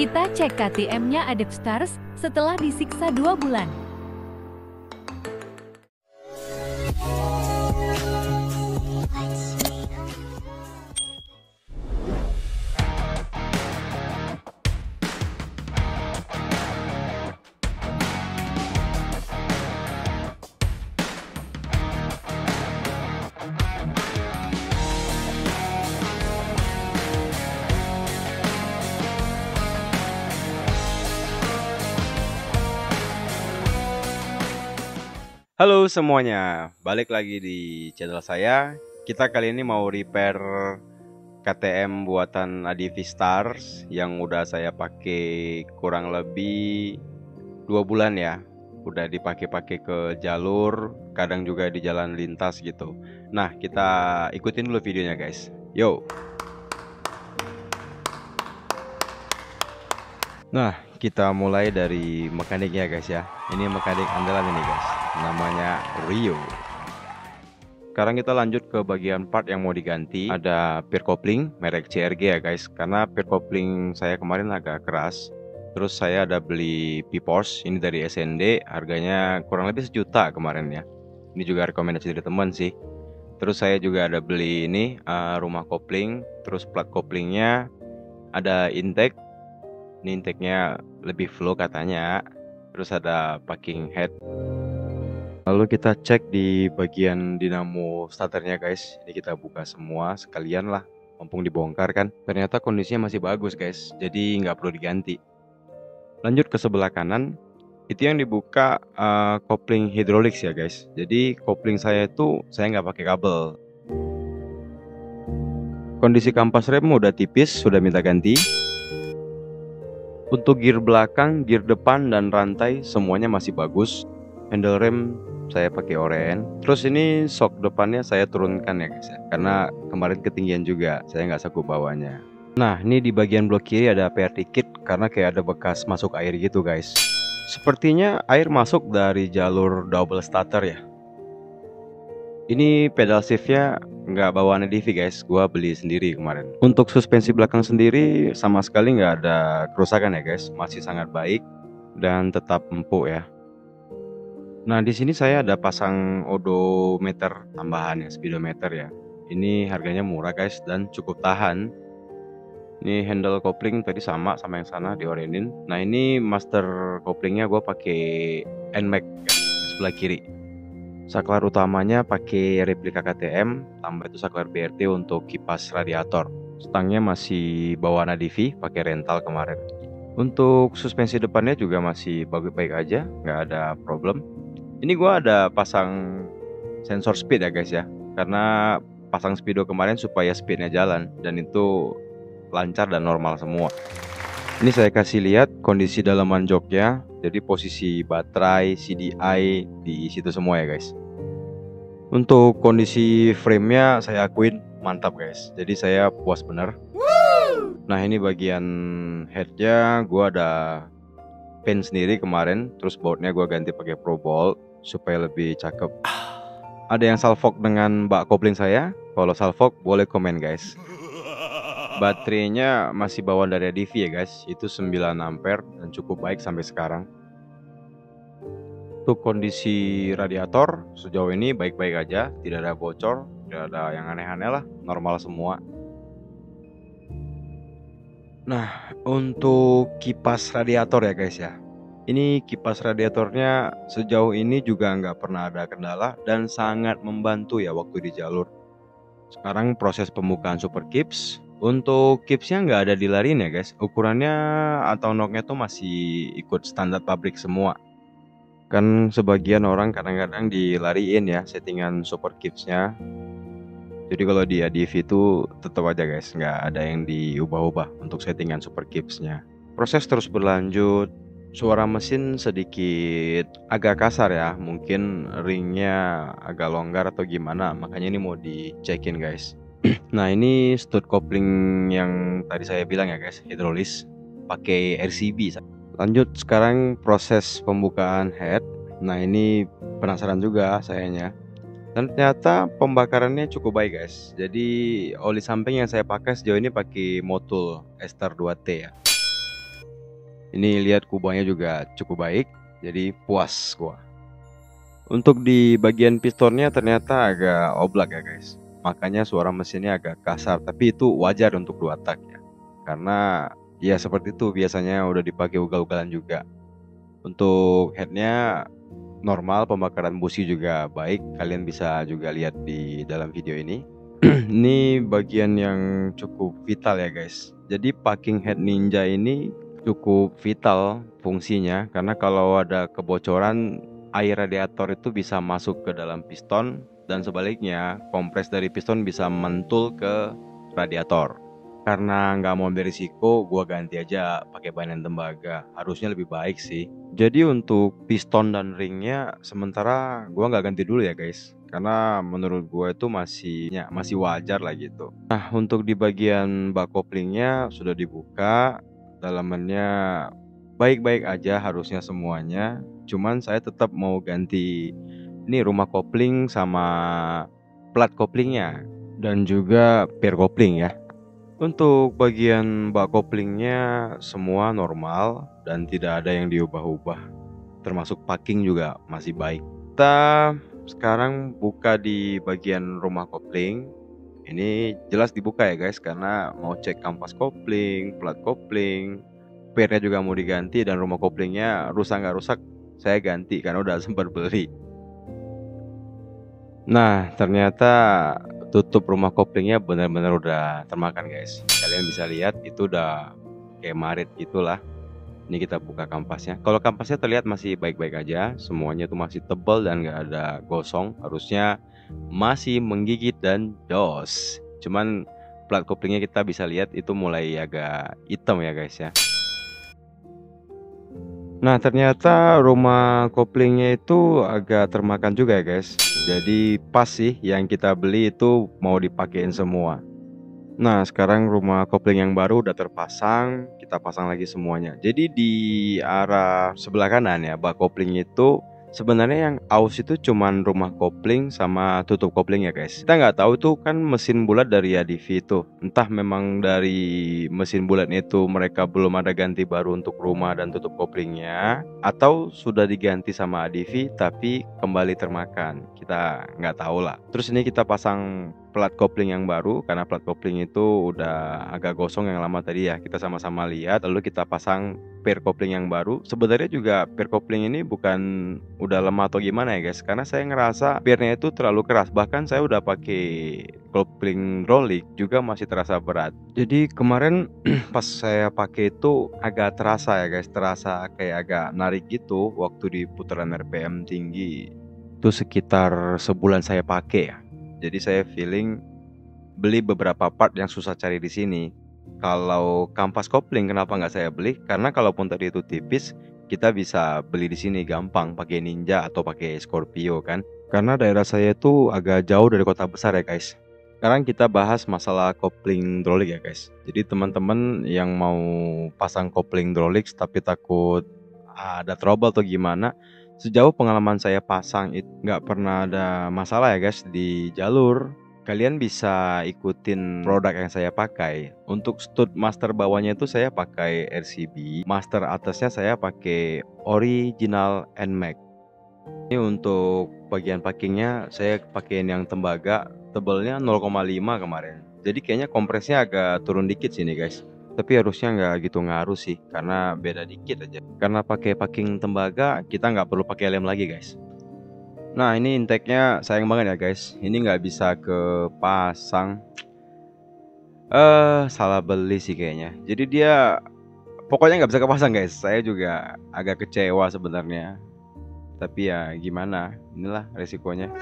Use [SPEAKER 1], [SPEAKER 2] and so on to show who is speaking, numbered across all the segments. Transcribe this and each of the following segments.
[SPEAKER 1] Kita cek KTM-nya Adept Stars setelah disiksa 2 bulan.
[SPEAKER 2] Halo semuanya, balik lagi di channel saya. Kita kali ini mau repair KTM buatan Adivi Stars yang udah saya pakai kurang lebih 2 bulan ya. Udah dipakai-pakai ke jalur, kadang juga di jalan lintas gitu. Nah, kita ikutin dulu videonya guys. Yo. Nah, kita mulai dari mekaniknya guys ya. Ini mekanik andalan ini guys, namanya Rio. Sekarang kita lanjut ke bagian part yang mau diganti. Ada peer coupling merek CRG ya guys, karena peer coupling saya kemarin agak keras. Terus saya ada beli P-Force, ini dari SND, harganya kurang lebih 1 juta kemarin ya. Ini juga rekomendasi dari teman sih. Terus saya juga ada beli ini rumah kopling, terus plat couplingnya ada intake. Ini intake-nya lebih flow katanya. Terus ada packing head. Lalu kita cek di bagian dinamo starternya guys. Ini kita buka semua sekalian lah, mumpung dibongkar kan. Ternyata kondisinya masih bagus guys, jadi nggak perlu diganti. Lanjut ke sebelah kanan. Itu yang dibuka kopling hidrolik ya guys. Jadi kopling saya itu saya nggak pakai kabel. Kondisi kampas rem udah tipis, sudah minta ganti. Untuk gear belakang, gear depan, dan rantai semuanya masih bagus. Handle rem saya pakai oren. Terus ini shock depannya saya turunkan ya guys ya, karena kemarin ketinggian juga, saya nggak sanggup bawanya. Nah, ini di bagian blok kiri ada PR dikit karena kayak ada bekas masuk air gitu guys. Sepertinya air masuk dari jalur double starter ya. Ini pedal shiftnya nggak bawaan Adivi guys, gua beli sendiri kemarin. Untuk suspensi belakang sendiri sama sekali nggak ada kerusakan ya guys, masih sangat baik dan tetap empuk ya. Nah di sini saya ada pasang odometer tambahan ya, speedometer ya. Ini harganya murah guys dan cukup tahan. Ini handle kopling tadi sama yang sana diorenin. Nah ini master koplingnya gue pakai NMAX ya, sebelah kiri. Saklar utamanya pakai replika KTM, tambah itu saklar BRT untuk kipas radiator. Stangnya masih bawaan Adivi, pakai rental kemarin. Untuk suspensi depannya juga masih baik-baik aja, nggak ada problem. Ini gua ada pasang sensor speed ya guys ya, karena pasang speedo kemarin supaya speednya jalan dan itu lancar dan normal semua. Ini saya kasih lihat kondisi dalaman joknya, jadi posisi baterai, CDI di situ semua ya guys. Untuk kondisi frame-nya saya akuin mantap guys, jadi saya puas bener. Nah ini bagian headnya gua ada paint sendiri kemarin, terus bautnya gua ganti pakai Pro Bolt supaya lebih cakep. Ada yang salfok dengan bak kopling saya, kalau salfok boleh komen guys. Baterainya masih bawaan dari Adivi ya guys, itu 9 ampere dan cukup baik sampai sekarang. Untuk kondisi radiator sejauh ini baik-baik aja, tidak ada bocor, tidak ada yang aneh-aneh lah, normal semua. Nah untuk kipas radiator ya guys ya, ini kipas radiatornya sejauh ini juga nggak pernah ada kendala dan sangat membantu ya waktu di jalur. Sekarang proses pembukaan super kips. Untuk kipsnya nggak ada dilarin ya guys, ukurannya atau noknya tuh masih ikut standar pabrik semua. Kan sebagian orang kadang-kadang dilariin ya settingan super kipsnya. Jadi kalau di Adivi itu tetap aja guys, nggak ada yang diubah-ubah untuk settingan super kipsnya. Proses terus berlanjut. Suara mesin sedikit agak kasar ya, mungkin ringnya agak longgar atau gimana, makanya ini mau dicekin guys. Nah ini stud kopling yang tadi saya bilang ya guys, hidrolis pakai RCB. Lanjut sekarang proses pembukaan head. Nah ini penasaran juga sayanya. Dan ternyata pembakarannya cukup baik guys. Jadi oli samping yang saya pakai sejauh ini pakai Motul Ester 2T ya. Ini lihat kubahnya juga cukup baik, jadi puas gua. Untuk di bagian pistonnya ternyata agak oblak ya guys. Makanya suara mesinnya agak kasar, tapi itu wajar untuk 2 tak ya. Karena ya seperti itu biasanya udah dipakai ugal-ugalan juga. Untuk headnya normal, pembakaran busi juga baik. Kalian bisa juga lihat di dalam video ini. Ini bagian yang cukup vital ya guys. Jadi packing head Ninja ini cukup vital fungsinya, karena kalau ada kebocoran air radiator itu bisa masuk ke dalam piston, dan sebaliknya kompres dari piston bisa mentul ke radiator. Karena nggak mau berisiko, gua ganti aja pakai bahan tembaga. Harusnya lebih baik sih. Jadi untuk piston dan ringnya sementara gua nggak ganti dulu ya guys, karena menurut gua itu masih wajar lah gitu. Nah, untuk di bagian bak koplingnya sudah dibuka, dalamannya baik-baik aja harusnya semuanya. Cuman saya tetap mau ganti ini rumah kopling sama plat koplingnya, dan juga pair kopling ya. Untuk bagian bak koplingnya semua normal dan tidak ada yang diubah-ubah. Termasuk packing juga masih baik. Kita sekarang buka di bagian rumah kopling. Ini jelas dibuka ya guys, karena mau cek kampas kopling, plat kopling, pairnya juga mau diganti, dan rumah koplingnya rusak nggak rusak saya ganti karena udah sempat beli. Nah, ternyata tutup rumah koplingnya benar-benar udah termakan guys. Kalian bisa lihat itu udah kayak marit gitulah. Ini kita buka kampasnya. Kalau kampasnya terlihat masih baik-baik aja, semuanya tuh masih tebal dan nggak ada gosong. Harusnya masih menggigit dan jos. Cuman plat koplingnya kita bisa lihat itu mulai agak hitam ya guys ya. Nah, ternyata rumah koplingnya itu agak termakan juga ya guys. Jadi pas sih yang kita beli itu mau dipakein semua. Nah, sekarang rumah kopling yang baru udah terpasang, kita pasang lagi semuanya. Jadi di arah sebelah kanan ya, bak kopling itu sebenarnya yang aus itu cuman rumah kopling sama tutup kopling ya guys. Kita nggak tahu tuh kan mesin bulat dari ADV itu. Entah memang dari mesin bulat itu mereka belum ada ganti baru untuk rumah dan tutup koplingnya, atau sudah diganti sama ADV tapi kembali termakan. Kita nggak tahu lah. Terus ini kita pasang plat kopling yang baru, karena plat kopling itu udah agak gosong yang lama tadi ya. Kita sama-sama lihat, lalu kita pasang pair kopling yang baru. Sebenarnya juga pair kopling ini bukan udah lemah atau gimana ya guys, karena saya ngerasa pairnya itu terlalu keras. Bahkan saya udah pakai kopling rolik juga masih terasa berat. Jadi kemarin pas saya pakai itu agak terasa ya guys, terasa kayak agak narik gitu waktu di putaran RPM tinggi. Itu sekitar sebulan saya pakai ya. Jadi saya feeling beli beberapa part yang susah cari di sini. Kalau kampas kopling kenapa nggak saya beli? Karena kalaupun tadi itu tipis, kita bisa beli di sini gampang pakai Ninja atau pakai Scorpio kan. Karena daerah saya itu agak jauh dari kota besar ya guys. Sekarang kita bahas masalah kopling hydraulic ya guys. Jadi teman-teman yang mau pasang kopling hydraulic tapi takut ada trouble atau gimana, sejauh pengalaman saya pasang itu nggak pernah ada masalah ya guys di jalur. Kalian bisa ikutin produk yang saya pakai. Untuk stud master bawahnya itu saya pakai RCB, master atasnya saya pakai original NMAX. Ini untuk bagian packingnya saya pakein yang tembaga, tebalnya 0,5 kemarin. Jadi kayaknya kompresnya agak turun dikit sini guys. Tapi harusnya nggak gitu ngaruh sih, karena beda dikit aja. Karena pakai packing tembaga, kita nggak perlu pakai lem lagi guys. Nah, ini intake-nya sayang banget ya guys. Ini nggak bisa kepasang. Salah beli sih kayaknya. Jadi dia pokoknya nggak bisa kepasang guys. Saya juga agak kecewa sebenarnya. Tapi ya gimana, inilah resikonya.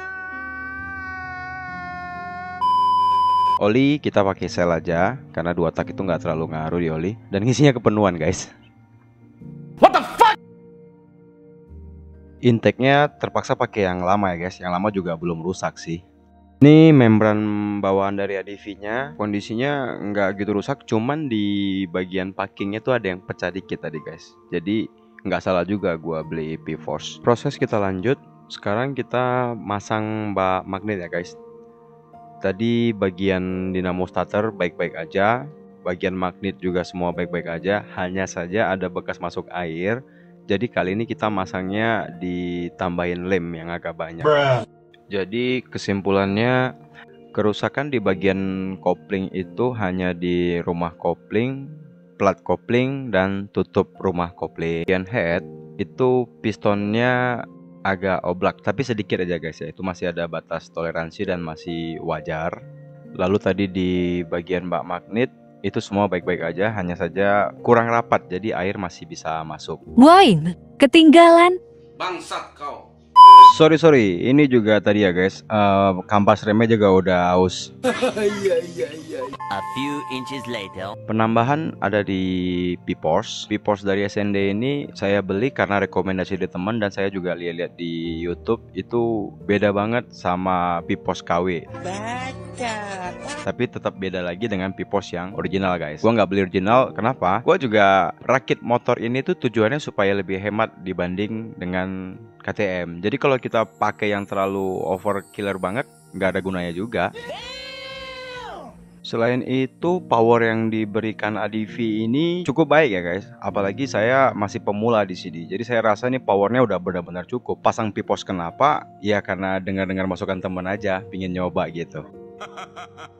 [SPEAKER 2] Oli kita pakai sel aja, karena 2 tak itu nggak terlalu ngaruh di oli. Dan ngisinya kepenuhan guys. What the fuck? Intake-nya terpaksa pakai yang lama ya guys. Yang lama juga belum rusak sih. Ini membran bawaan dari ADV-nya, kondisinya nggak gitu rusak. Cuman di bagian packingnya tuh ada yang pecah dikit tadi guys. Jadi nggak salah juga gua beli P-Force. Proses kita lanjut. Sekarang kita masang bak magnet ya guys. Tadi bagian dinamo starter baik-baik aja. bagian magnet juga semua baik-baik aja, hanya saja ada bekas masuk air. Jadi kali ini kita masangnya ditambahin lem yang agak banyak. Jadi kesimpulannya, kerusakan di bagian kopling itu hanya di rumah kopling, plat kopling, dan tutup rumah kopling. Bagian head itu pistonnya agak oblak, tapi sedikit aja guys ya, itu masih ada batas toleransi dan masih wajar. Lalu tadi di bagian bak magnet itu semua baik-baik aja, hanya saja kurang rapat, jadi air masih bisa masuk.
[SPEAKER 1] Woi, ketinggalan.
[SPEAKER 3] Bangsat kau.
[SPEAKER 2] Sorry, ini juga tadi ya guys, kampas remnya juga udah aus.
[SPEAKER 4] A few inches later.
[SPEAKER 2] Penambahan ada di P-Force. P-Force dari SND ini saya beli karena rekomendasi dari teman, dan saya juga lihat di YouTube itu beda banget sama P-Force KW. Tapi tetap beda lagi dengan P-Force yang original guys. Gua nggak beli original, kenapa? Gua juga rakit motor ini tuh tujuannya supaya lebih hemat dibanding dengan KTM. Jadi kalau kita pakai yang terlalu overkiller banget, nggak ada gunanya juga. Selain itu, power yang diberikan ADV ini cukup baik ya guys. Apalagi saya masih pemula di sini. Jadi saya rasa nih powernya udah benar-benar cukup. Pasang P-Force kenapa? Ya karena dengar-dengar masukan temen aja, pingin nyoba gitu.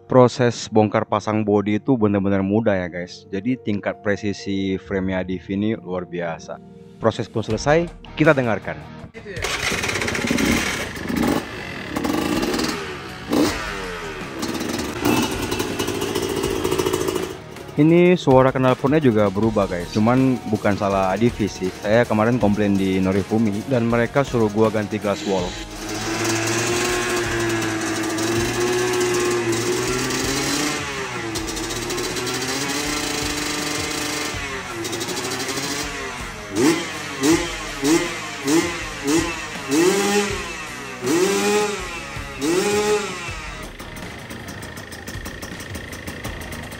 [SPEAKER 2] Proses bongkar pasang bodi itu benar-benar mudah ya guys. Jadi tingkat presisi frame ADV ini luar biasa. Proses pun selesai, kita dengarkan. Ini suara knalpotnya juga berubah guys. Cuman bukan salah ADV sih. Saya kemarin komplain di Norifumi dan mereka suruh gua ganti glass wall.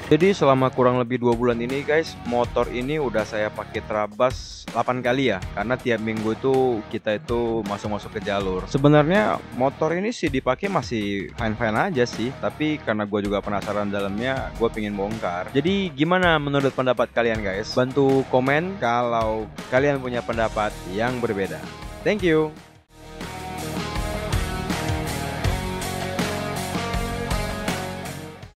[SPEAKER 2] Jadi selama kurang lebih 2 bulan ini guys, motor ini udah saya pakai terabas 8 kali ya. Karena tiap minggu itu kita itu masuk-masuk ke jalur. Sebenarnya motor ini sih dipakai masih fine-fine aja sih. Tapi karena gue juga penasaran dalamnya, gue pengen bongkar. Jadi gimana menurut pendapat kalian guys? Bantu komen kalau kalian punya pendapat yang berbeda. Thank you.